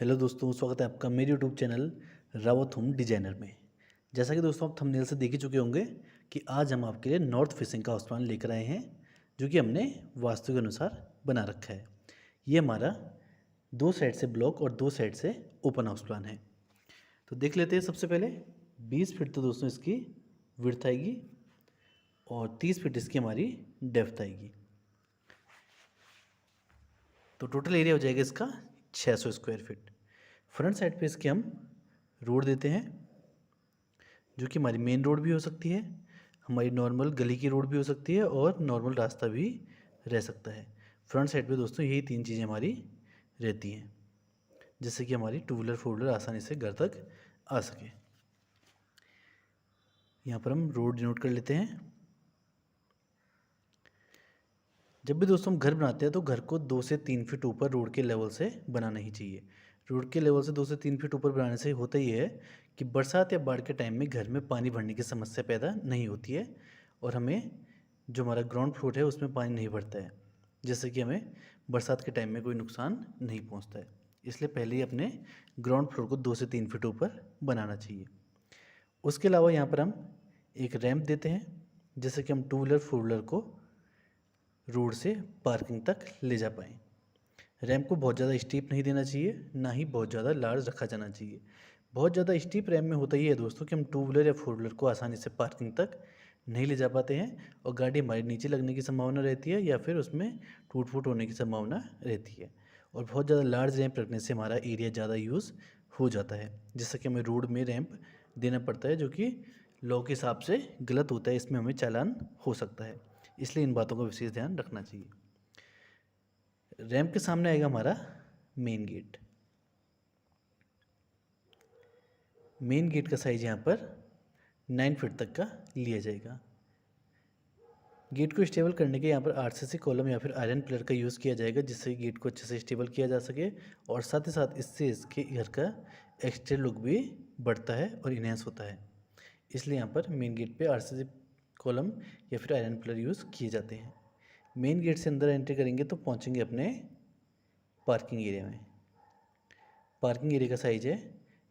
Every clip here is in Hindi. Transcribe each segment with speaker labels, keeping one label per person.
Speaker 1: हेलो दोस्तों, स्वागत है आपका मेरे YouTube channel Rawat home designer में। जैसा कि दोस्तों आप थंबनेल से देख ही चुके होंगे कि आज हम आपके लिए नॉर्थ फेसिंग का हाउस प्लान लेकर आए हैं, जो कि हमने वास्तु के अनुसार बना रखा है। ये हमारा 2 साइड से ब्लॉक और 2 साइड से ओपन हाउस प्लान है। तो देख लेते हैं। सबसे पहले 20 फीट तो दोस्तों इसकी विड्थ आएगी और 30 फीट इसकी हमारी डेप्थ आएगी। तो टोटल एरिया हो जाएगा इसका 600 स्क्वायर फीट। फ्रंट साइड पे इसके हम रोड देते हैं, जो कि हमारी मेन रोड भी हो सकती है, हमारी नॉर्मल गली की रोड भी हो सकती है और नॉर्मल रास्ता भी रह सकता है। फ्रंट साइड पे दोस्तों यही 3 चीज़ें हमारी रहती हैं, जिससे कि हमारी 2 व्हीलर 4 व्हीलर आसानी से घर तक आ सके। यहाँ पर हम रोड डिनोट कर लेते हैं। जब भी दोस्तों हम घर बनाते हैं तो घर को 2 से 3 फीट ऊपर रोड के लेवल से बनाना ही चाहिए। रोड के लेवल से 2 से 3 फीट ऊपर बनाने से होता ये है कि बरसात या बाढ़ के टाइम में घर में पानी भरने की समस्या पैदा नहीं होती है और हमें जो हमारा ग्राउंड फ्लोर है उसमें पानी नहीं भरता है, जिससे कि हमें बरसात के टाइम में कोई नुकसान नहीं पहुंचता है। इसलिए पहले ही अपने ग्राउंड फ्लोर को 2 से 3 फीट ऊपर बनाना चाहिए। उसके अलावा यहाँ पर हम एक रैंप देते हैं, जिससे कि हम 2 व्हीलर 4 व्हीलर को रोड से पार्किंग तक ले जा पाएँ। रैंप को बहुत ज़्यादा स्टीप नहीं देना चाहिए, ना ही बहुत ज़्यादा लार्ज रखा जाना चाहिए। बहुत ज़्यादा स्टीप रैंप में होता ही है दोस्तों कि हम 2 व्हीलर या 4 व्हीलर को आसानी से पार्किंग तक नहीं ले जा पाते हैं और गाड़ी हमारे नीचे लगने की संभावना रहती है या फिर उसमें टूट फूट होने की संभावना रहती है। और बहुत ज़्यादा लार्ज रैंप रखने से हमारा एरिया ज़्यादा यूज़ हो जाता है, जिससे कि हमें रोड में रैंप देना पड़ता है, जो कि लॉ के हिसाब से गलत होता है। इसमें हमें चालान हो सकता है, इसलिए इन बातों का विशेष ध्यान रखना चाहिए। रैंप के सामने आएगा हमारा मेन गेट। मेन गेट का साइज यहाँ पर 9 फीट तक का लिया जाएगा। गेट को स्टेबल करने के यहाँ पर आरसीसी कॉलम या फिर आयरन पिलर का यूज़ किया जाएगा, जिससे गेट को अच्छे से स्टेबल किया जा सके और साथ ही साथ इससे इसके घर का एक्सटीरियर लुक भी बढ़ता है और इन्हेंस होता है। इसलिए यहाँ पर मेन गेट पे आरसीसी कॉलम या फिर आयरन पिलर यूज़ किए जाते हैं। मेन गेट से अंदर एंट्री करेंगे तो पहुँचेंगे अपने पार्किंग एरिया में। पार्किंग एरिया का साइज है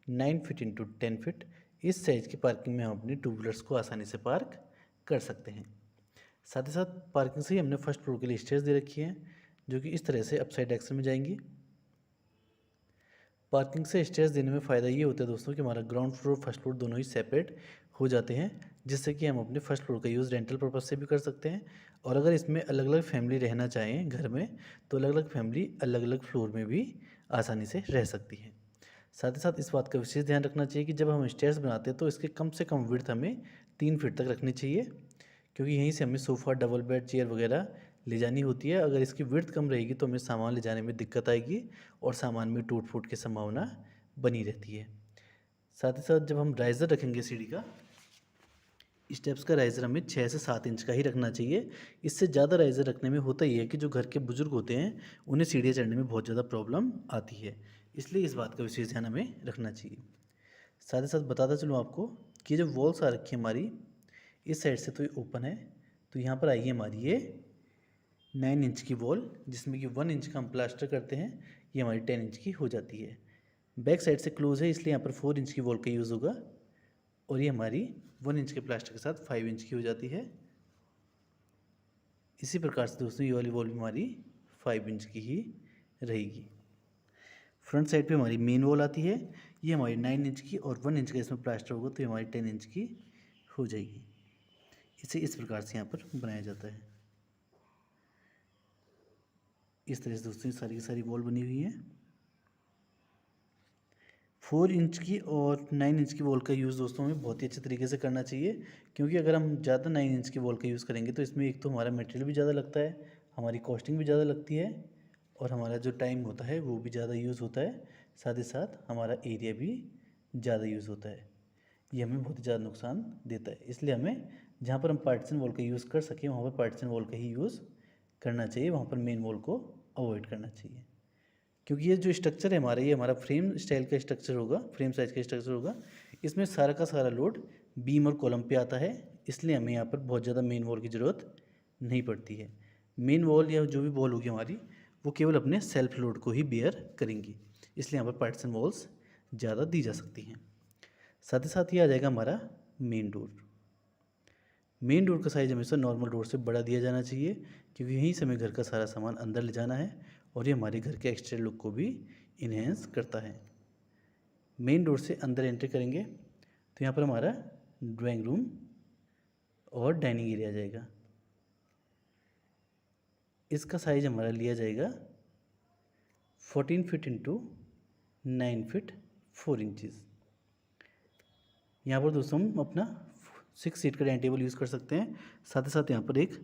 Speaker 1: 9 फीट इंटू 10 फीट। इस साइज़ की पार्किंग में हम अपनी 2 व्हीलर्स को आसानी से पार्क कर सकते हैं। साथ ही साथ पार्किंग से ही हमने फर्स्ट फ्लोर के लिए स्टेयर्स दे रखी हैं, जो कि इस तरह से अपसाइड डायरेक्शन में जाएंगी। पार्किंग से स्टेयर्स देने में फ़ायदा ये होता है दोस्तों कि हमारा ग्राउंड फ्लोर फर्स्ट फ्लोर दोनों ही सेपरेट हो जाते हैं, जिससे कि हम अपने फर्स्ट फ्लोर का यूज़ रेंटल पर्पज़ से भी कर सकते हैं। और अगर इसमें अलग अलग फैमिली रहना चाहें घर में, तो अलग अलग फैमिली अलग अलग फ्लोर में भी आसानी से रह सकती है। साथ ही साथ इस बात का विशेष ध्यान रखना चाहिए कि जब हम स्टेयर्स बनाते हैं तो इसके कम से कम विड्थ हमें 3 फीट तक रखनी चाहिए, क्योंकि यहीं से हमें सोफ़ा, डबल बेड, चेयर वगैरह ले जानी होती है। अगर इसकी विड्थ कम रहेगी तो हमें सामान ले जाने में दिक्कत आएगी और सामान में टूट फूट की संभावना बनी रहती है। साथ ही साथ जब हम राइज़र रखेंगे सीढ़ी का, स्टेप्स का राइज़र हमें 6 से 7 इंच का ही रखना चाहिए। इससे ज़्यादा राइज़र रखने में होता ही है कि जो घर के बुजुर्ग होते हैं उन्हें सीढ़ियाँ चढ़ने में बहुत ज़्यादा प्रॉब्लम आती है, इसलिए इस बात का विशेष ध्यान हमें रखना चाहिए। साथ ही साथ बताता चलूँ आपको कि जो वॉल्स आ रखी है हमारी, इस साइड से तो ये ओपन है, तो यहाँ पर आइए हमारी ये 9 इंच की वॉल, जिसमें कि 1 इंच का हम प्लास्टर करते हैं, ये हमारी 10 इंच की हो जाती है। बैक साइड से क्लोज है, इसलिए यहाँ पर 4 इंच की वॉल का यूज़ होगा और ये हमारी 1 इंच के प्लास्टर के साथ 5 इंच की हो जाती है। इसी प्रकार से दोस्तों ये वाली वॉल भी हमारी 5 इंच की ही रहेगी। फ्रंट साइड पे हमारी मेन वॉल आती है, ये हमारी 9 इंच की और 1 इंच का इसमें प्लास्टर होगा, तो ये हमारी 10 इंच की हो जाएगी। इसे इस प्रकार से यहाँ पर बनाया जाता है। इस तरह से दोस्तों सारी की सारी वॉल बनी हुई है। 4 इंच की और 9 इंच की वॉल का यूज़ दोस्तों हमें बहुत ही अच्छे तरीके से करना चाहिए, क्योंकि अगर हम ज़्यादा 9 इंच की वॉल का यूज़ करेंगे तो इसमें एक तो हमारा मटेरियल भी ज़्यादा लगता है, हमारी कॉस्टिंग भी ज़्यादा लगती है और हमारा जो टाइम होता है वो भी ज़्यादा यूज़ होता है। साथ ही साथ हमारा एरिया भी ज़्यादा यूज़ होता है। ये हमें बहुत ही ज़्यादा नुकसान देता है, इसलिए हमें जहाँ पर हम पार्टीशन वॉल का यूज़ कर सकें वहाँ पर पार्टीशन वॉल का ही यूज़ करना चाहिए, वहाँ पर मेन वॉल को अवॉइड करना चाहिए। क्योंकि ये जो स्ट्रक्चर है हमारा, ये हमारा फ्रेम स्टाइल का स्ट्रक्चर होगा, फ्रेम साइज का स्ट्रक्चर होगा। इसमें सारा का सारा लोड बीम और कॉलम पे आता है, इसलिए हमें यहाँ पर बहुत ज़्यादा मेन वॉल की ज़रूरत नहीं पड़ती है। मेन वॉल या जो भी वॉल होगी हमारी, वो केवल अपने सेल्फ लोड को ही बेयर करेंगी। इसलिए यहाँ पर पार्टीशन वॉल्स ज़्यादा दी जा सकती हैं। साथ ही साथ ये आ जाएगा हमारा मेन डोर। मेन डोर का साइज़ हमेशा नॉर्मल डोर से बड़ा दिया जाना चाहिए, क्योंकि यहीं से हमें घर का सारा सामान अंदर ले जाना है और ये हमारे घर के एक्सटीरियर लुक को भी इन्हेंस करता है। मेन डोर से अंदर एंटर करेंगे तो यहाँ पर हमारा ड्राइंग रूम और डाइनिंग एरिया जाएगा। इसका साइज़ हमारा लिया जाएगा 14 फीट इंटू 9 फीट 4 इंचज़। यहाँ पर दोस्तों हम अपना 6 सीट का डाइनिंग टेबल यूज़ कर सकते हैं। साथ ही साथ यहाँ पर एक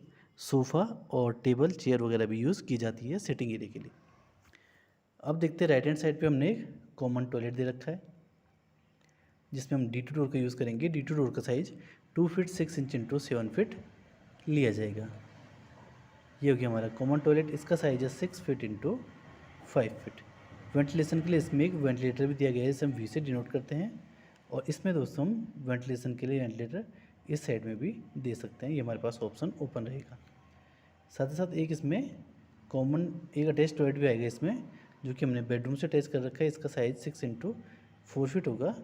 Speaker 1: सोफ़ा और टेबल चेयर वगैरह भी यूज़ की जाती है सिटिंग एरिया के लिए। अब देखते हैं राइट हैंड साइड पे हमने एक कॉमन टॉयलेट दे रखा है, जिसमें हम D2 डोर का यूज़ करेंगे। D2 डोर का size 2 feet 6 inch into 7 feet लिया जाएगा। ये हो गया हमारा कॉमन टॉयलेट। इसका साइज़ है 6 फीट इंटू 5 फीट। वेंटिलेशन के लिए इसमें एक वेंटिलेटर भी दिया गया है, जिसे हम V से डिनोट करते हैं। और इसमें दोस्तों हम वेंटिलेशन के लिए वेंटिलेटर इस साइड में भी दे सकते हैं, ये हमारे पास ऑप्शन ओपन रहेगा। साथ ही साथ एक इसमें कॉमन एक अटैच टॉयलेट भी आएगा इसमें, जो कि हमने बेडरूम से अटैच कर रखा है। इसका साइज़ 6 इंटू 4 फीट होगा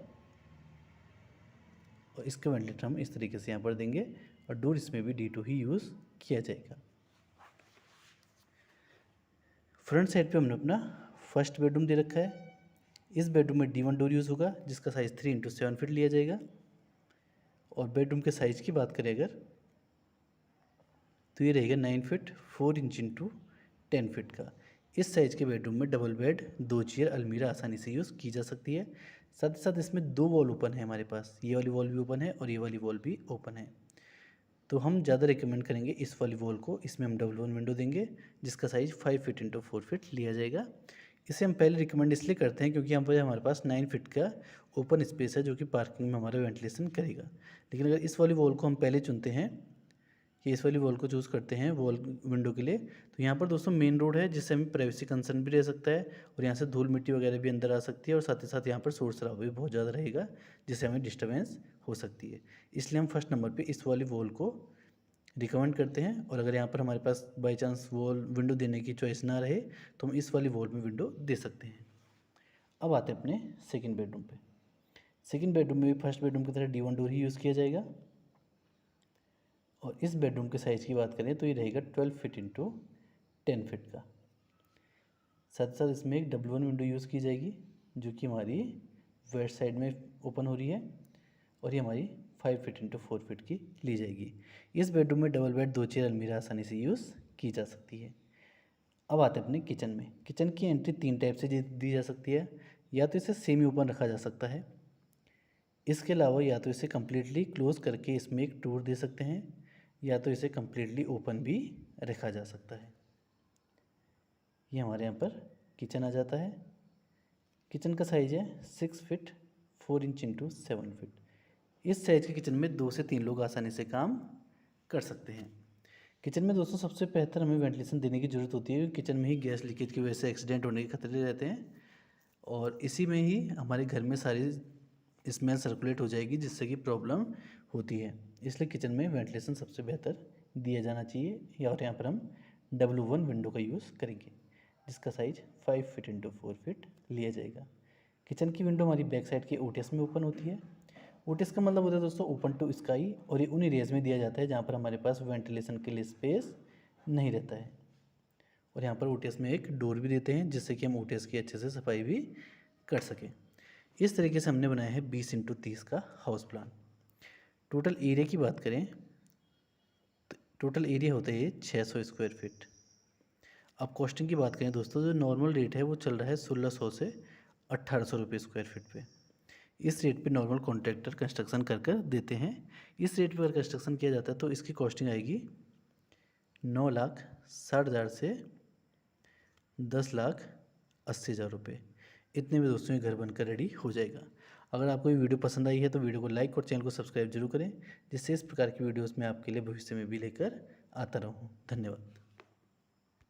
Speaker 1: और इसका वेंटिलेटर हम इस तरीके से यहाँ पर देंगे और डोर इसमें भी D2 ही यूज़ किया जाएगा। फ्रंट साइड पे हमने अपना फर्स्ट बेडरूम दे रखा है। इस बेडरूम में D1 डोर यूज़ होगा, जिसका साइज़ 3 इंटू 7 फीट लिया जाएगा। और बेडरूम के साइज़ की बात करें अगर, तो ये रहेगा 9 फीट 4 इंच इंटू 10 फीट का। इस साइज़ के बेडरूम में डबल बेड, 2 चेयर, अलमीरा आसानी से यूज़ की जा सकती है। साथ ही साथ इसमें 2 वॉल ओपन है हमारे पास, ये वाली वॉल भी ओपन है और ये वाली वॉल भी ओपन है। तो हम ज़्यादा रिकमेंड करेंगे इस वाली वॉल को। इसमें हम डबल वन विंडो देंगे, जिसका साइज़ 5 फीट इंटू 4 फीट लिया जाएगा। इसे हम पहले रिकमेंड इसलिए करते हैं क्योंकि यहाँ पर हमारे पास 9 फीट का ओपन स्पेस है, जो कि पार्किंग में हमारा वेंटिलेशन करेगा। लेकिन अगर इस वाली वॉल को हम पहले चुनते हैं कि इस वाली वॉल को चूज़ करते हैं वॉल विंडो के लिए, तो यहाँ पर दोस्तों मेन रोड है, जिससे हमें प्राइवेसी कंसर्न भी रह सकता है और यहाँ से धूल मिट्टी वगैरह भी अंदर आ सकती है और साथ ही साथ यहाँ पर शोर शराबा भी बहुत ज़्यादा रहेगा, जिससे हमें डिस्टर्बेंस हो सकती है। इसलिए हम फर्स्ट नंबर पर इस वाली वॉल को रिकमेंड करते हैं। और अगर यहाँ पर हमारे पास बाई चांस वॉल विंडो देने की चॉइस ना रहे तो हम इस वाली वॉल में विंडो दे सकते हैं। अब आते हैं अपने सेकंड बेडरूम पे। सेकंड बेडरूम में भी फर्स्ट बेडरूम की तरह D1 डोर ही यूज़ किया जाएगा। और इस बेडरूम के साइज़ की बात करें तो ये रहेगा 12 फीट इंटू 10 फीट का। साथ साथ इसमें एक डबल वन विंडो यूज़ की जाएगी, जो कि हमारी वेस्ट साइड में ओपन हो रही है और ये हमारी 5 फीट इंटू 4 फीट की ली जाएगी। इस बेडरूम में डबल बेड, 2 चेयर, अलमीरा आसानी से यूज़ की जा सकती है। अब आते हैं अपने किचन में। किचन की एंट्री 3 टाइप से दी जा सकती है। या तो इसे सेमी ओपन रखा जा सकता है, इसके अलावा या तो इसे कम्प्लीटली क्लोज करके इसमें एक डोर दे सकते हैं, या तो इसे कम्प्लीटली ओपन भी रखा जा सकता है। ये हमारे यहाँ पर किचन आ जाता है। किचन का साइज़ है 6 फीट 4 इंच इंटू 7 फीट। इस साइज़ के किचन में 2 से 3 लोग आसानी से काम कर सकते हैं। किचन में दोस्तों सबसे बेहतर हमें वेंटिलेशन देने की ज़रूरत होती है, क्योंकि किचन में ही गैस लीकेज की वजह से एक्सीडेंट होने के खतरे रहते हैं और इसी में ही हमारे घर में सारी स्मेल सर्कुलेट हो जाएगी, जिससे कि प्रॉब्लम होती है। इसलिए किचन में वेंटिलेशन सबसे बेहतर दिया जाना चाहिए। और यहाँ पर हम W1 विंडो का यूज़ करेंगे, जिसका साइज़ 5 फीट इंटू 4 फीट लिया जाएगा। किचन की विंडो हमारी बैक साइड के ओटीएस में ओपन होती है। ओटीएस का मतलब होता है दोस्तों ओपन टू स्काई, और ये उन एरियाज़ में दिया जाता है जहाँ पर हमारे पास वेंटिलेशन के लिए स्पेस नहीं रहता है। और यहाँ पर ओटीएस में एक डोर भी देते हैं, जिससे कि हम ओटीएस की अच्छे से सफाई भी कर सकें। इस तरीके से हमने बनाया है 20 इंटू 30 का हाउस प्लान। टोटल एरिया की बात करें तो टोटल एरिया होता है 600 स्क्वायर फीट। अब कॉस्टिंग की बात करें दोस्तों, जो नॉर्मल रेट है वो चल रहा है 1600 से 1800 रुपये स्क्वायर फीट पे। इस रेट पे नॉर्मल कॉन्ट्रैक्टर कंस्ट्रक्शन कर देते हैं। इस रेट पर अगर कंस्ट्रक्शन किया जाता है तो इसकी कॉस्टिंग आएगी 9,60,000 से 10,80,000 रुपये। इतने में दोस्तों ये घर बनकर रेडी हो जाएगा। अगर आपको ये वीडियो पसंद आई है तो वीडियो को लाइक और चैनल को सब्सक्राइब जरूर करें, जिससे इस प्रकार की वीडियोस मैं आपके लिए भविष्य में भी लेकर आता रहूँ। धन्यवाद।